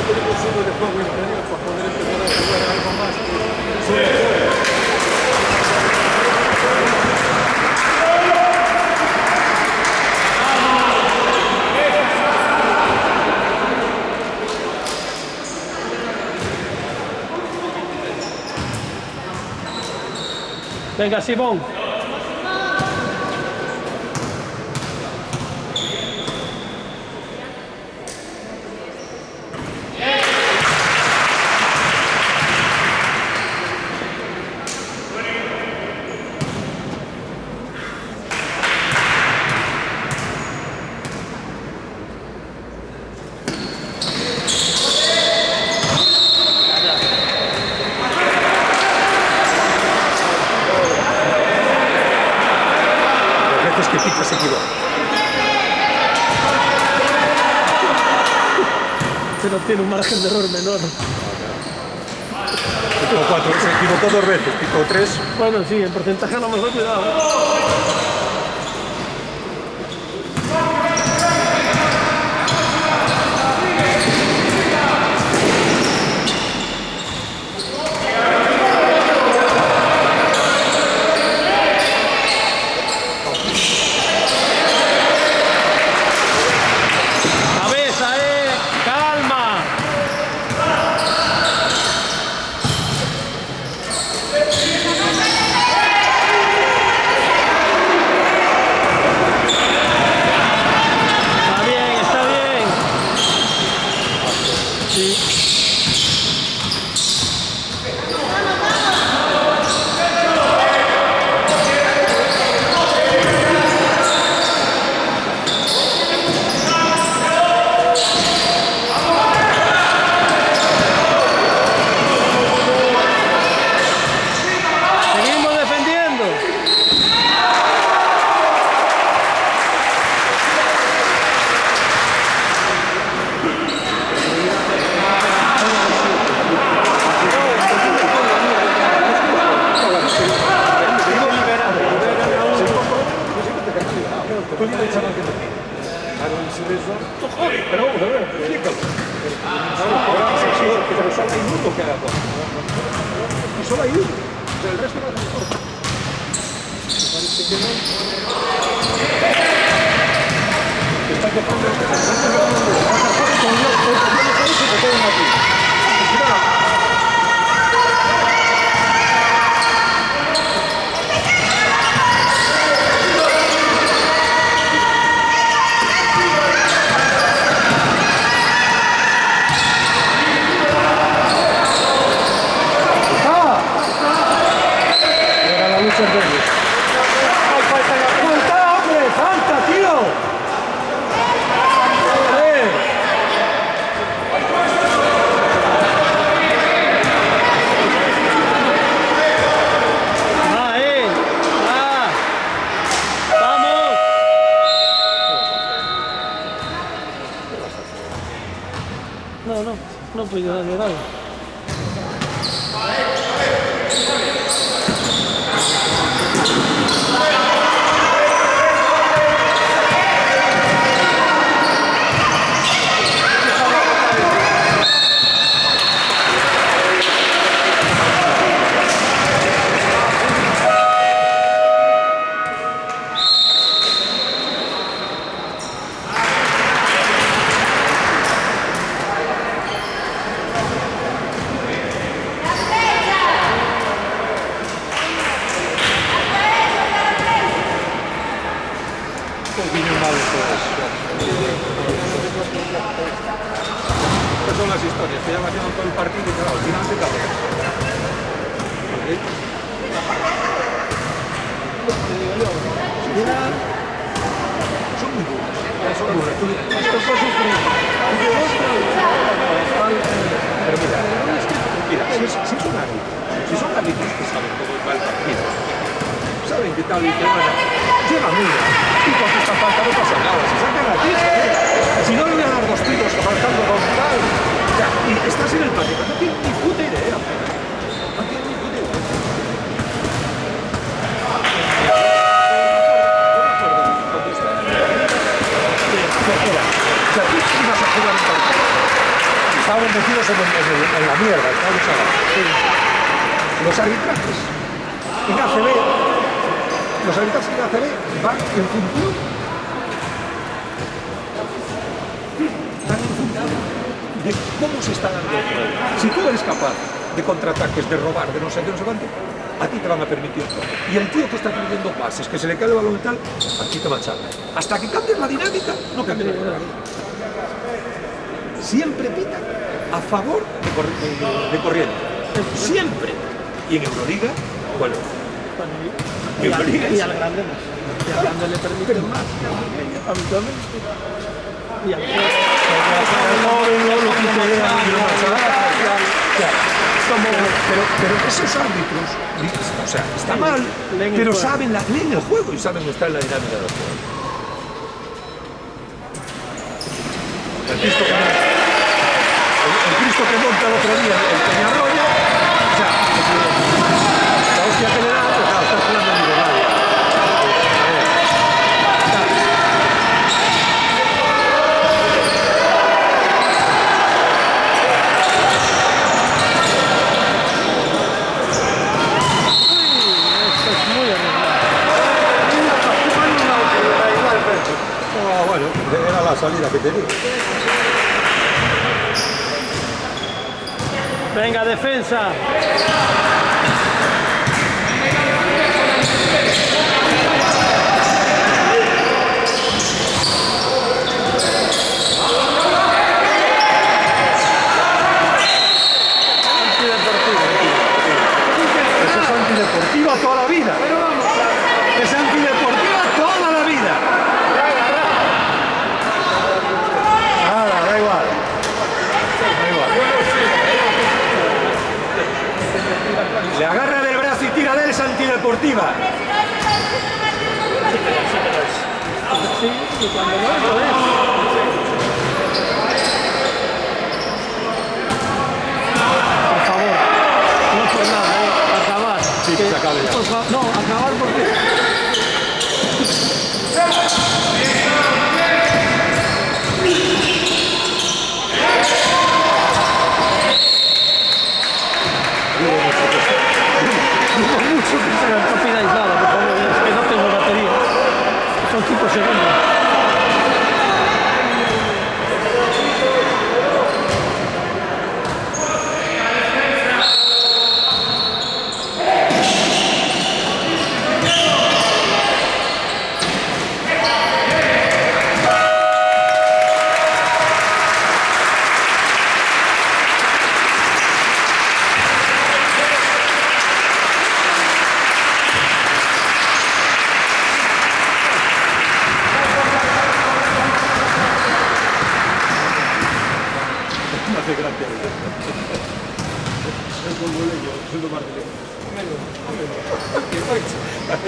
tenemos uno de juego interior para poder empezar a jugar algo más.
Venga, Simón.
Las veces que Pita se equivoca.
Pero tiene un margen de error menor.
Picó 4, se equivocó 2 veces, picó 3.
Bueno, sí, en porcentaje a lo mejor cuidado. Cabeza, calma. Está bien, está bien. Sí. Seguimos defendiendo.
Pero vamos a ver, explícalo. Ahora es el señor que solo hay uno que haga cosas. Y solo hay uno. O sea, el resto no hace cosas. Parece que no. Están dejando el
No he podido darle nada.
Estas son las historias que llevan haciendo todo el partido y claro, al final se cabrea. Son muy duros. Son duros. Pero mira, si son árbitros que saben cómo va el partido, saben que tal y que bueno, llega mira, y con esta falta no pasa nada, si sacan a ti, si no le voy a dar 2 tiros faltando con tal, ya, y estás en el partido, no tienes ni puta idea, no tienes ni puta idea. O sea, tú ibas a jugar un partido, estaban metidos en la mierda, los arbitrajes en ACB, los arbitrajes en ACB van en función de cómo se está dando el juego. Si tú eres capaz de contraataques, de robar, de no sé qué, no sé cuánto, a ti te van a permitir todo. Y el tío que está pidiendo pases, que se le cae el balón y tal, aquí te machaca. Hasta que cambies la dinámica, no cambia la dinámica. Siempre pita a favor de corriente. Siempre. Y en Euroliga, bueno.
Y al grande más. Y al grande le permiten más. Habitualmente. Y al
pero esos árbitros, o sea, está mal, pero leen el juego y saben estar en la dinámica del juego. El Cristo que monta el otro día, el Peñarroya, o sea, la hostia que le da, pues claro, está jugando en Yugoslavia. Bueno, era la salida que tenía.
Venga, defensa.
Eso es antideportiva toda la vida. Es antideportiva toda la vida. Nada, da igual. Le agarra del brazo y tira de él, es antideportiva.
Sí, y cuando no lo es. Por favor, no por nada, acabar.
Sí, que se acabe ya.
Por favor, no, acabar porque... No pidáis nada, por favor, es que no tengo batería. Son 5 segundos.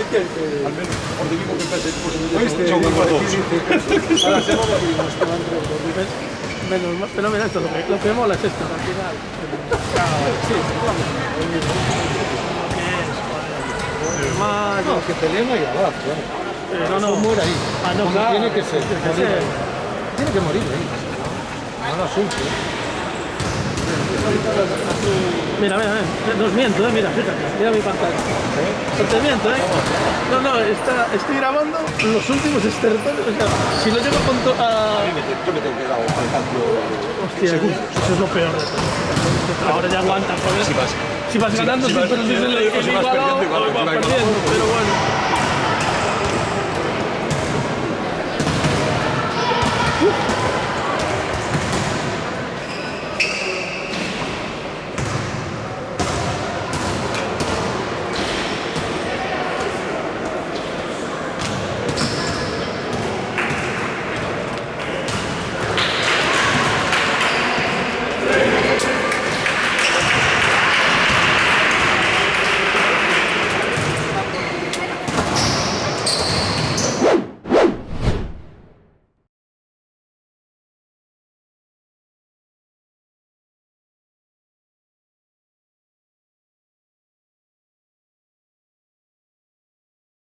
Al menos, por digo que pase, pues
Ahora se va a morir, nos van a Menos mal, pero mira esto, lo que mola es esto, al final. Sí, vamos. Lo que es, joder. Más,
No, que peleen ahí abajo, ¿eh?
no, no.
Muere ahí.
Ah, no,
Como
claro.
tiene que ser.
Tiene que ser.
Tiene que morir ahí. No asunto.
Mira, no os miento, mira, fíjate, mira mi pantalla. No te miento, No, estoy grabando los últimos estertores, o sea, si no llego con
Yo me tengo que dar al cambio.
Hostia, eso es lo peor de todo. Ahora ya aguantan, joder. Si vas ganando, sí, pero si es el igualado, vas perdiendo, pero bueno.